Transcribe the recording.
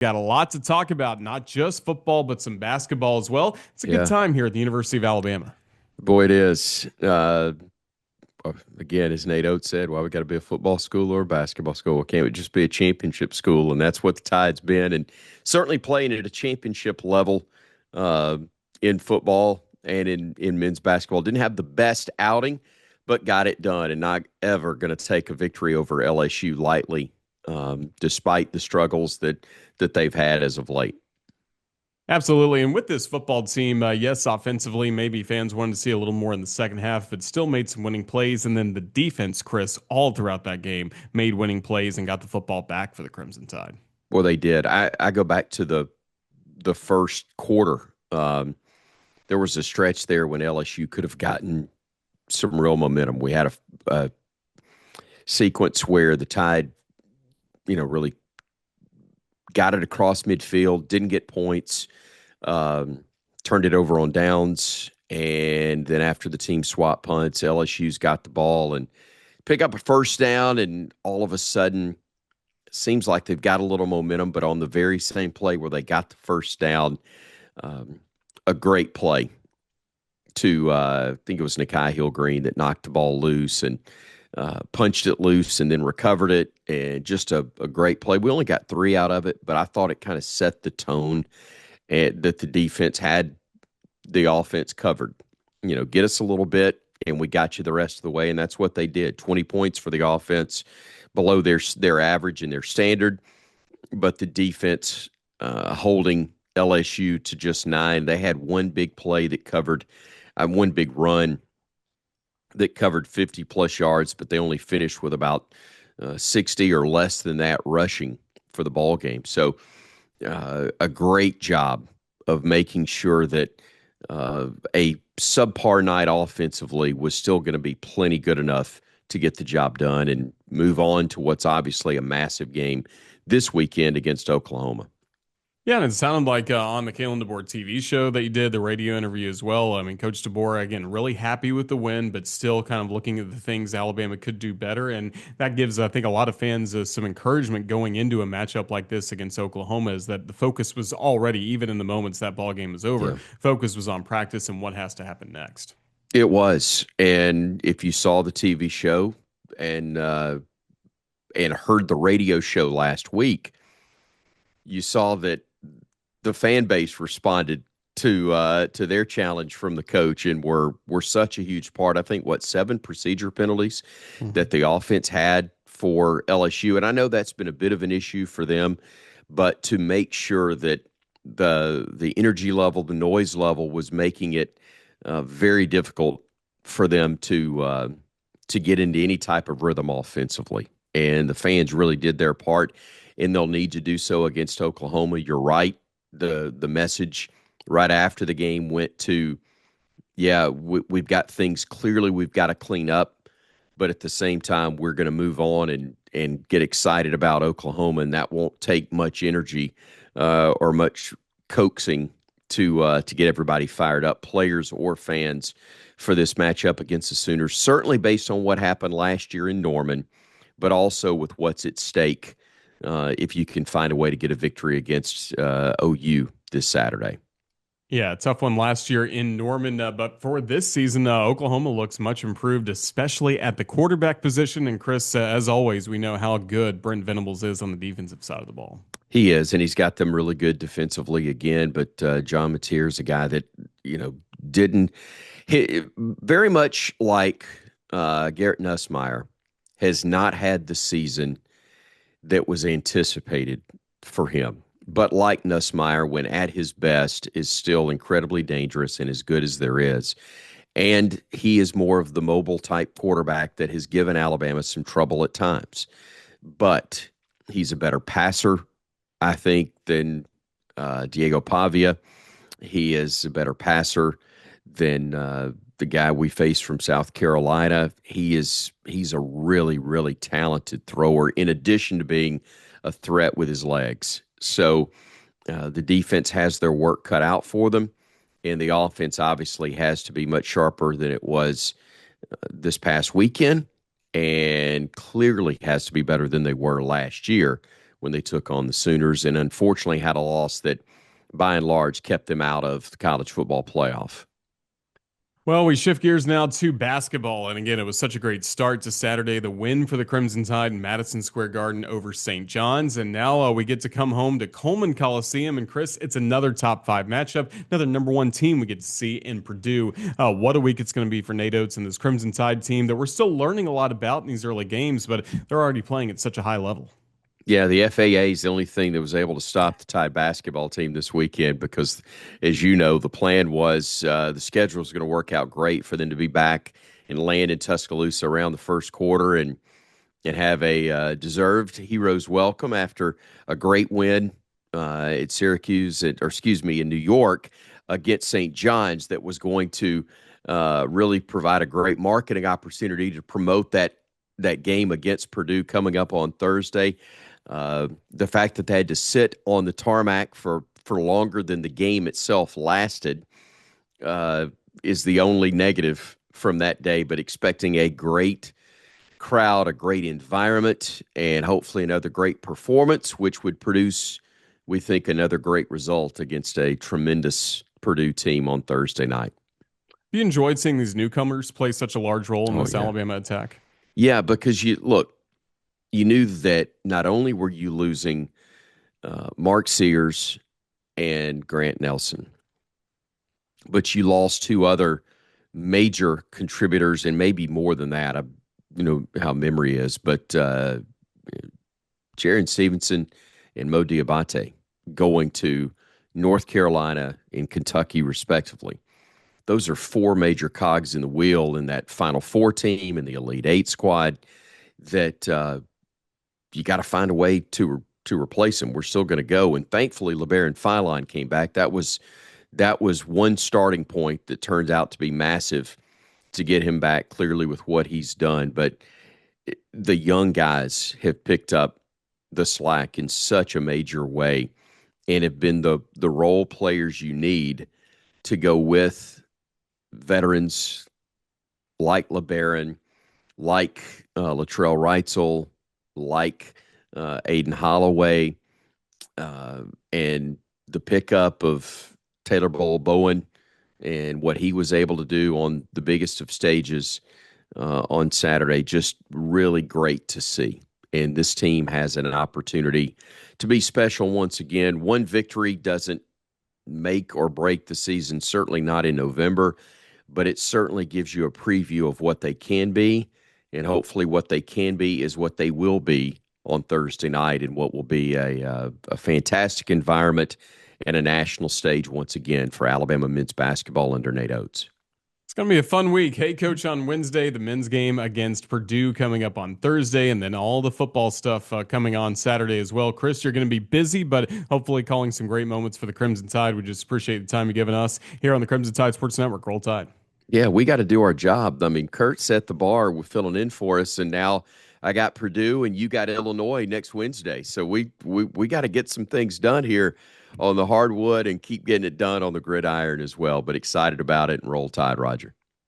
Got a lot to talk about, not just football, but some basketball as well. It's a good Yeah, time here at the University of Alabama. boy, it is. Again, as Nate Oates said, well, we got to be a football school or a basketball school. Can't we just be a championship school? And that's what the Tide's been. And certainly playing at a championship level uh, in football and in men's basketball. Didn't have the best outing, but got it done. And not ever going to take a victory over LSU lightly, despite the struggles that they've had as of late. Absolutely. And with this football team, yes, offensively, maybe fans wanted to see a little more in the second half, but still made some winning plays. And then the defense, Chris, all throughout that game, made winning plays and got the football back for the Crimson Tide. Well, they did. I go back to the first quarter. There was a stretch there when LSU could have gotten some real momentum. We had a sequence where the Tide, really got it across midfield, didn't get points, turned it over on downs, and then after the team swap punts, LSU's got the ball and pick up a first down, and all of a sudden, it seems like they've got a little momentum. But on the very same play where they got the first down, um, a great play to I think it was Nikai Hill-Green that knocked the ball loose and punched it loose and then recovered it. And just a great play. We only got three out of it, but I thought it kind of set the tone that the defense had the offense covered. Get us a little bit, and we got you the rest of the way. And that's what they did. 20 points for the offense, below their average and their standard, but the defense holding LSU to just nine. They had one big play that covered one big run that covered 50 plus yards, but they only finished with about 60 or less than that rushing for the ball game. So a great job of making sure that a subpar night offensively was still going to be plenty good enough to get the job done and move on to what's obviously a massive game this weekend against Oklahoma. Yeah, and it sounded like on the Kalen DeBoer TV show that you did, the radio interview as well. I mean, Coach DeBoer, again, really happy with the win, but still kind of looking at the things Alabama could do better. And that gives, I think, a lot of fans some encouragement going into a matchup like this against Oklahoma, is that the focus was already, even in the moments that ball game was over, Yeah. focus was on practice and what has to happen next. It was. And if you saw the TV show and uh, and heard the radio show last week, you saw that the fan base responded to their challenge from the coach and were such a huge part. I think what, seven procedure penalties that the offense had for LSU, and I know that's been a bit of an issue for them, but to make sure that the energy level, the noise level was making it very difficult for them to get into any type of rhythm offensively. And the fans really did their part, and they'll need to do so against Oklahoma. You're right. The message right after the game went to, yeah, we've got things clearly we've got to clean up, but at the same time we're going to move on and get excited about Oklahoma, and that won't take much energy or much coaxing to get everybody fired up, players or fans, for this matchup against the Sooners. Certainly based on what happened last year in Norman, but also with what's at stake if you can find a way to get a victory against OU this Saturday. Yeah, tough one last year in Norman, but for this season, Oklahoma looks much improved, especially at the quarterback position. And Chris, as always, we know how good Brent Venables is on the defensive side of the ball. He is, and he's got them really good defensively again. But John Mateer is a guy that didn't very much like Garrett Nussmeier has not had the season that was anticipated for him. But like Nussmeier, when at his best, is still incredibly dangerous and as good as there is. And he is more of the mobile type quarterback that has given Alabama some trouble at times. But he's a better passer, I think, than Diego Pavia. He is a better passer than the guy we faced from South Carolina. He's a really, really talented thrower, in addition to being a threat with his legs. So the defense has their work cut out for them, and the offense obviously has to be much sharper than it was this past weekend, and clearly has to be better than they were last year when they took on the Sooners, and unfortunately had a loss that, by and large, kept them out of the college football playoff. Well, we shift gears now to basketball. And again, it was such a great start to Saturday, the win for the Crimson Tide in Madison Square Garden over St. John's. And now we get to come home to Coleman Coliseum. And Chris, it's another top five matchup, another number one team we get to see in Purdue. What a week it's going to be for Nate Oates and this Crimson Tide team that we're still learning a lot about in these early games, but they're already playing at such a high level. Yeah, the FAA is the only thing that was able to stop the Tide basketball team this weekend because, as you know, the plan was the schedule was going to work out great for them to be back and land in Tuscaloosa around the first quarter and have a deserved hero's welcome after a great win at Syracuse, or excuse me, in New York against St. John's that was going to really provide a great marketing opportunity to promote that game against Purdue coming up on Thursday. The fact that they had to sit on the tarmac for longer than the game itself lasted is the only negative from that day, but expecting a great crowd, a great environment, and hopefully another great performance, which would produce, we think, another great result against a tremendous Purdue team on Thursday night. You enjoyed seeing these newcomers play such a large role in Oh, this yeah. Alabama attack. Yeah, because you knew that not only were you losing Mark Sears and Grant Nelson, but you lost two other major contributors, and maybe more than that. You know how memory is, but Jaron Stevenson and Mo Diabate going to North Carolina and Kentucky, respectively. Those are four major cogs in the wheel in that Final Four team and the Elite Eight squad that you got to find a way to replace him. We're still going to go, and thankfully, LeBaron Philon came back. That was one starting point that turned out to be massive to get him back. Clearly, with what he's done, but the young guys have picked up the slack in such a major way, and have been the role players you need to go with veterans like LeBaron, like Latrell Wrightsell, like Aiden Holloway, and the pickup of Taylor Bowen and what he was able to do on the biggest of stages on Saturday. Just really great to see. And this team has an opportunity to be special once again. One victory doesn't make or break the season, certainly not in November, but it certainly gives you a preview of what they can be. And hopefully, what they can be is what they will be on Thursday night, and what will be a fantastic environment and a national stage once again for Alabama men's basketball under Nate Oates. It's going to be a fun week. Hey, coach, on Wednesday, the men's game against Purdue coming up on Thursday, and then all the football stuff coming on Saturday as well. Chris, you're going to be busy, but hopefully calling some great moments for the Crimson Tide. We just appreciate the time you've given us here on the Crimson Tide Sports Network. Roll Tide. Yeah, we got to do our job. I mean, Kurt set the bar with filling in for us, and now I got Purdue and you got Illinois next Wednesday. So we got to get some things done here on the hardwood and keep getting it done on the gridiron as well. But excited about it, and roll Tide, Roger.